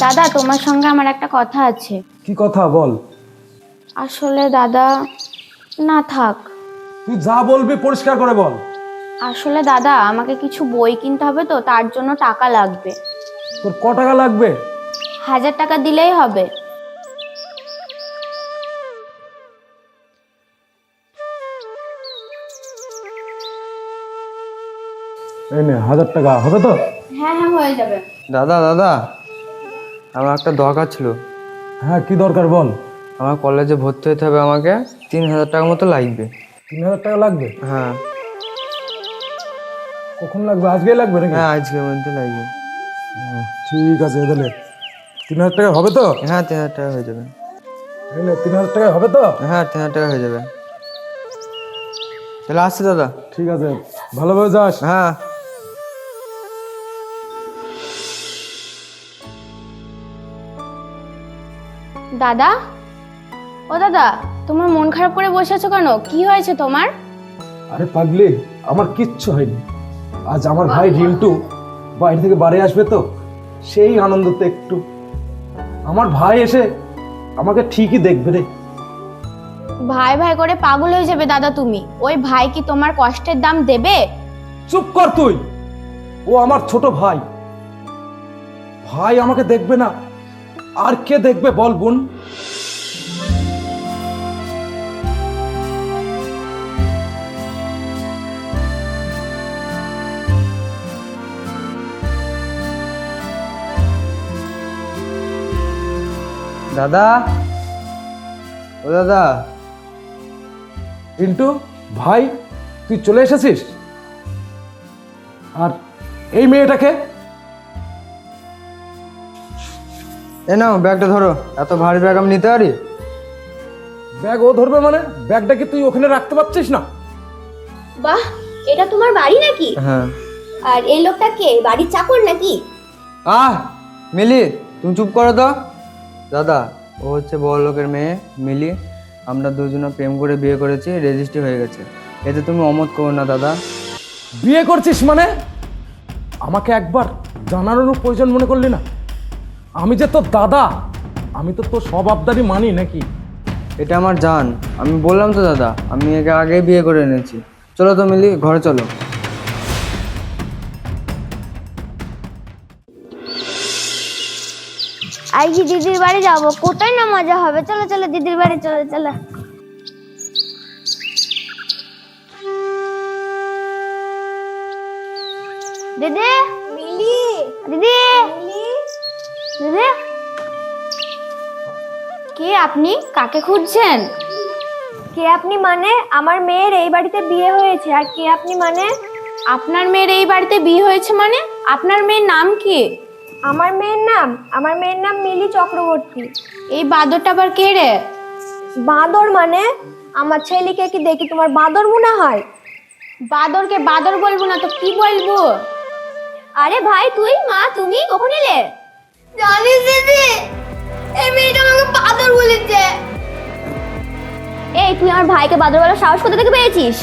দাদা, তোমার সঙ্গে আমার একটা কথা আছে। কি কথা বল। আসলে দাদা, না থাক। তুই যা বলবি পরিষ্কার করে বল। আসলে দাদা, আমাকে কিছু বই কিনতে হবে, তো তার জন্য টাকা লাগবে। তোর ক টাকা লাগবে? 1000 টাকা দিলেই হবে। এই নে 1000 টাকা হবে তো? হ্যাঁ হ্যাঁ, হয়ে যাবে। দাদা দাদা, আমার একটা দরকার ছিল। হ্যাঁ, কি দরকার বল। আমার কলেজে ভর্তি হতে হবে, আমাকে 3000 টাকা মতো লাগবে। 3000 টাকা লাগবে? হ্যাঁ কখন লাগবে? আজকেই লাগবে নাকি? হ্যাঁ, আজকের মধ্যে লাগবে। ঠিক আছে, তাহলে 3000 টাকা হবে তো? হ্যাঁ, 3000 টাকা হয়ে যাবে। এই নে 3000 টাকা হবে তো? হ্যাঁ, 3000 টাকা হয়ে যাবে। তাহলে আসছি দাদা। ঠিক আছে, ভালোভাবে যাস। হ্যাঁ। দাদা, ও দাদা, তোমার মন খারাপ করে বসে আছো কেন? কি হয়েছে তোমার? আরে পাগলি, আমার কিচ্ছু হয়নি। আজ আমার ভাই রিন্টু বাইরে থেকে বাড়ি আসবে, তো সেই আনন্দতে একটু। আমার ভাই এসে আমাকে ঠিকই দেখবে রে। ভাই ভাই করে পাগল হয়ে যাবে দাদা তুমি। ওই ভাই কি তোমার কষ্টের দাম দেবে? চুপ কর তুই। ও আমার ছোট ভাই। ভাই আমাকে দেখবে না আর কে দেখবে বল বোন? দাদা, ও দাদা। রিন্টু ভাই, তুই চলে এসেছিস? আর এই মেয়েটাকে? এ নাও ব্যাগটা ধরো। এত ভারী ব্যাগ আমি নিতে পারি? ব্যাগ ও ধরবে মানে? ব্যাগটা কি তুই ওখানে রাখতে পারছিস না? বাহ, এটা তোমার বাড়ি নাকি? হ্যাঁ। আর এই লোকটা কে? বাড়ির চাকর নাকি? মিলি, তুমি চুপ করো তো। দাদা, ও হচ্ছে বড় লোকের মেয়ে মিলি। আমরা দুজনে প্রেম করে বিয়ে করেছি, রেজিস্ট্রি হয়ে গেছে। এতে তুমি অমত করো না দাদা। বিয়ে করছিস মানে? আমাকে একবার জানানোর প্রয়োজন মনে করলি না? আমি যে তোর দাদা, আমি তো তোর সব আবদারই মানি নাকি? এটা আমার জান। আমি বললাম তো দাদা, আমি একে আগেই বিয়ে করে এনেছি। চলো তো মিলি, ঘরে চলো। আই কি দিদির বাড়ি যাবো? কোথায় না মজা হবে। চলো চলো দিদির বাড়ি, চলো চলো। দিদি, মিলি, দিদি, দিদি। কে আপনি? কাকে খুঁজছেন? কে আপনি মানে? আমার মেয়ের এই বাড়িতে বিয়ে হয়েছে। আর কে আপনি মানে? আপনার মেয়ের এই বাড়িতে বিয়ে হয়েছে মানে? আপনার মেয়ের নাম কি? আমার মেয়ের নাম মিলি চক্রবর্তী। এই বাদরটা আবার কে রে? বাঁদর মানে? আমার ছেলেকে কি দেখি তোমার বাঁদর মনে হয়? বাদরকে বাদর বলবো না তো কি বলবো? আরে ভাই, তুই মা, তুমি কখন এলে? জানিস দিদি, এই মেয়েটা আমাকে বাঁদর বলেছে। এই, তুই আমার ভাইকে বাঁদর বলার সাহস কোথা থেকে পেয়েছিস?